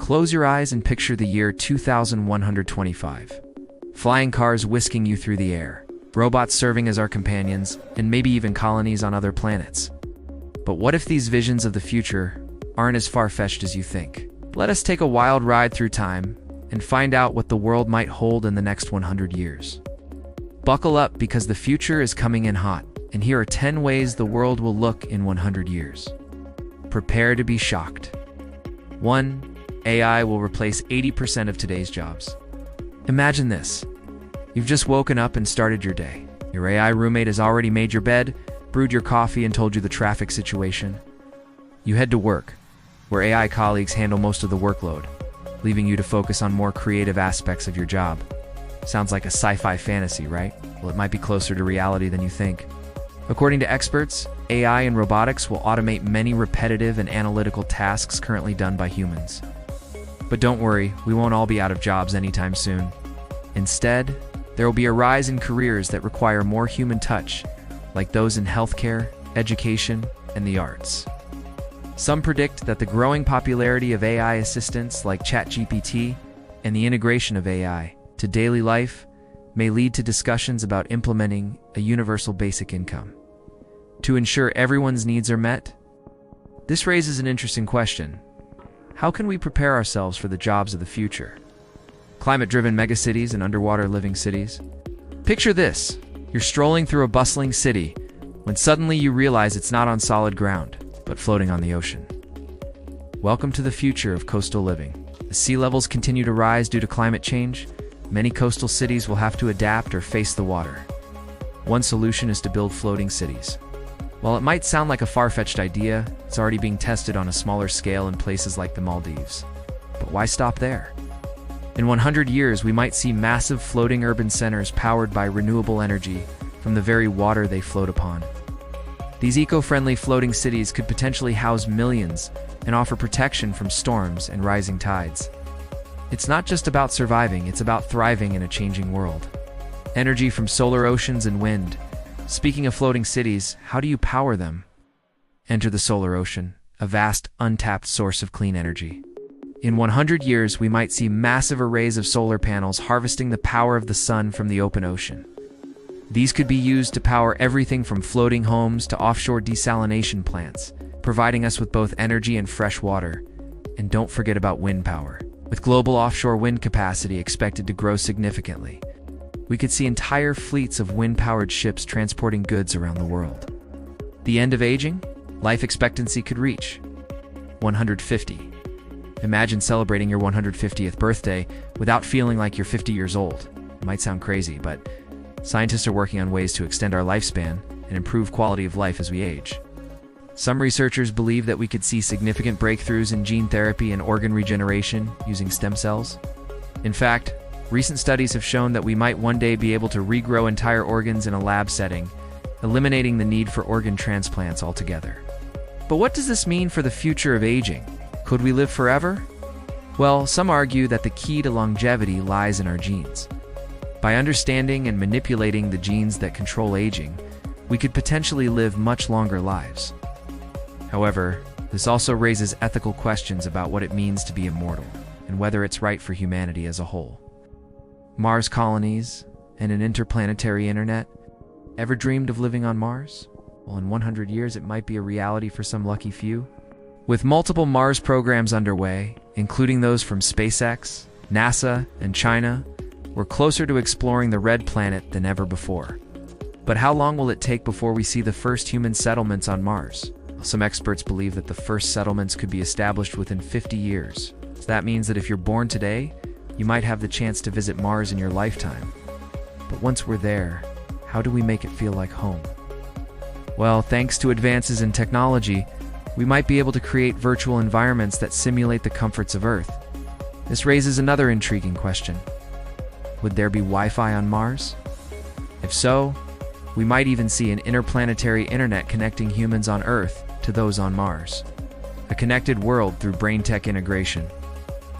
Close your eyes and picture the year 2125. Flying cars whisking you through the air, robots serving as our companions, and maybe even colonies on other planets. But what if these visions of the future aren't as far-fetched as you think? Let us take a wild ride through time and find out what the world might hold in the next 100 years. Buckle up, because the future is coming in hot, and here are 10 ways the world will look in 100 years. Prepare to be shocked. 1. AI will replace 80% of today's jobs. Imagine this. You've just woken up and started your day. Your AI roommate has already made your bed, brewed your coffee, and told you the traffic situation. You head to work, where AI colleagues handle most of the workload, leaving you to focus on more creative aspects of your job. Sounds like a sci-fi fantasy, right? Well, it might be closer to reality than you think. According to experts, AI and robotics will automate many repetitive and analytical tasks currently done by humans. But don't worry, we won't all be out of jobs anytime soon. Instead, there will be a rise in careers that require more human touch, like those in healthcare, education, and the arts. Some predict that the growing popularity of AI assistants like ChatGPT and the integration of AI to daily life may lead to discussions about implementing a universal basic income. To ensure everyone's needs are met, this raises an interesting question. How can we prepare ourselves for the jobs of the future? Climate-driven megacities and underwater living cities? Picture this. You're strolling through a bustling city when suddenly you realize it's not on solid ground, but floating on the ocean. Welcome to the future of coastal living. As sea levels continue to rise due to climate change, many coastal cities will have to adapt or face the water. One solution is to build floating cities. While it might sound like a far-fetched idea, it's already being tested on a smaller scale in places like the Maldives. But why stop there? In 100 years, we might see massive floating urban centers powered by renewable energy from the very water they float upon. These eco-friendly floating cities could potentially house millions and offer protection from storms and rising tides. It's not just about surviving, it's about thriving in a changing world. Energy from solar, oceans, and wind. Speaking of floating cities, how do you power them? Enter the solar ocean, a vast, untapped source of clean energy. In 100 years, we might see massive arrays of solar panels harvesting the power of the sun from the open ocean. These could be used to power everything from floating homes to offshore desalination plants, providing us with both energy and fresh water. And don't forget about wind power. With global offshore wind capacity expected to grow significantly, we could see entire fleets of wind-powered ships transporting goods around the world. The end of aging? Life expectancy could reach 150. Imagine celebrating your 150th birthday without feeling like you're 50 years old. It might sound crazy, but scientists are working on ways to extend our lifespan and improve quality of life as we age. Some researchers believe that we could see significant breakthroughs in gene therapy and organ regeneration using stem cells. In fact, recent studies have shown that we might one day be able to regrow entire organs in a lab setting, eliminating the need for organ transplants altogether. But what does this mean for the future of aging? Could we live forever? Well, some argue that the key to longevity lies in our genes. By understanding and manipulating the genes that control aging, we could potentially live much longer lives. However, this also raises ethical questions about what it means to be immortal and whether it's right for humanity as a whole. Mars colonies and an interplanetary internet? Ever dreamed of living on Mars? Well, in 100 years, it might be a reality for some lucky few. With multiple Mars programs underway, including those from SpaceX, NASA, and China, we're closer to exploring the red planet than ever before. But how long will it take before we see the first human settlements on Mars? Some experts believe that the first settlements could be established within 50 years. So that means that if you're born today, you might have the chance to visit Mars in your lifetime. But once we're there, how do we make it feel like home? Well, thanks to advances in technology, we might be able to create virtual environments that simulate the comforts of Earth. This raises another intriguing question. Would there be Wi-Fi on Mars? If so, we might even see an interplanetary internet connecting humans on Earth to those on Mars. A connected world through brain tech integration.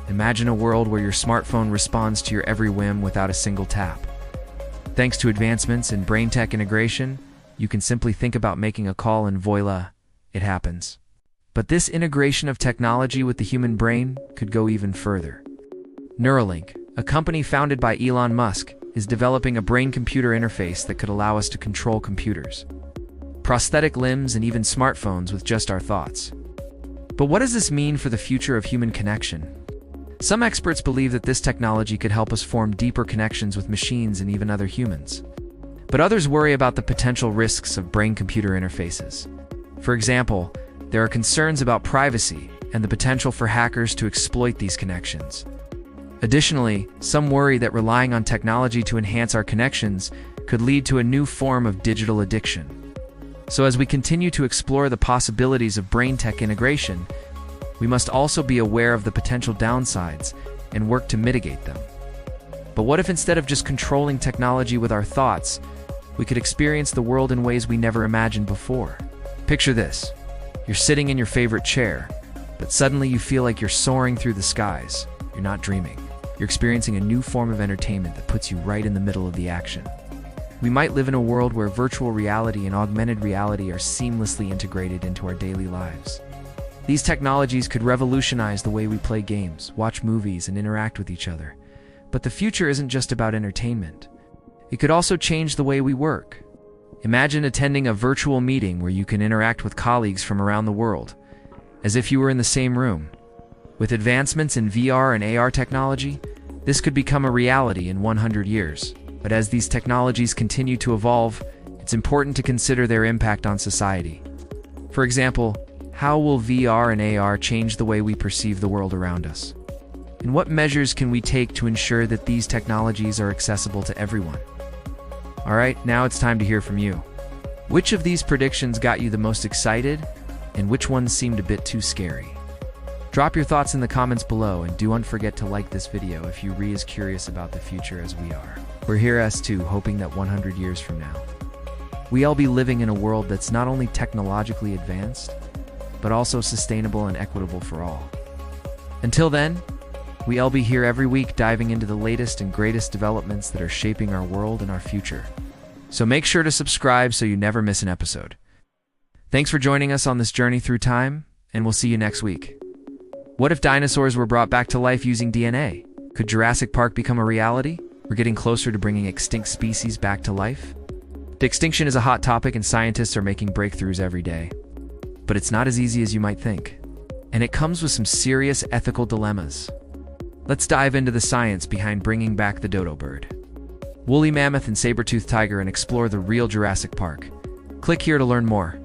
Imagine a world where your smartphone responds to your every whim without a single tap. Thanks to advancements in brain tech integration, you can simply think about making a call and voila, it happens. But this integration of technology with the human brain could go even further. Neuralink, a company founded by Elon Musk, is developing a brain-computer interface that could allow us to control computers, prosthetic limbs, and even smartphones with just our thoughts. But what does this mean for the future of human connection? Some experts believe that this technology could help us form deeper connections with machines and even other humans. But others worry about the potential risks of brain-computer interfaces. For example, there are concerns about privacy and the potential for hackers to exploit these connections. Additionally, some worry that relying on technology to enhance our connections could lead to a new form of digital addiction. So as we continue to explore the possibilities of brain-tech integration, we must also be aware of the potential downsides and work to mitigate them. But what if instead of just controlling technology with our thoughts, we could experience the world in ways we never imagined before? Picture this. You're sitting in your favorite chair, but suddenly you feel like you're soaring through the skies. You're not dreaming. You're experiencing a new form of entertainment that puts you right in the middle of the action. We might live in a world where virtual reality and augmented reality are seamlessly integrated into our daily lives. These technologies could revolutionize the way we play games, watch movies, and interact with each other. But the future isn't just about entertainment. It could also change the way we work. Imagine attending a virtual meeting where you can interact with colleagues from around the world, as if you were in the same room. With advancements in VR and AR technology, this could become a reality in 100 years. But as these technologies continue to evolve, it's important to consider their impact on society. For example, how will VR and AR change the way we perceive the world around us? And what measures can we take to ensure that these technologies are accessible to everyone? All right, now it's time to hear from you. Which of these predictions got you the most excited, and which ones seemed a bit too scary? Drop your thoughts in the comments below, and don't forget to like this video if you're as curious about the future as we are. We're here as too, hoping that 100 years from now, we'll be living in a world that's not only technologically advanced, but also sustainable and equitable for all. Until then, we'll be here every week diving into the latest and greatest developments that are shaping our world and our future. So make sure to subscribe so you never miss an episode. Thanks for joining us on this journey through time, and we'll see you next week. What if dinosaurs were brought back to life using DNA? Could Jurassic Park become a reality? We're getting closer to bringing extinct species back to life. The extinction is a hot topic, and scientists are making breakthroughs every day. But it's not as easy as you might think. And it comes with some serious ethical dilemmas. Let's dive into the science behind bringing back the dodo bird, woolly mammoth, and saber-toothed tiger, and explore the real Jurassic Park. Click here to learn more.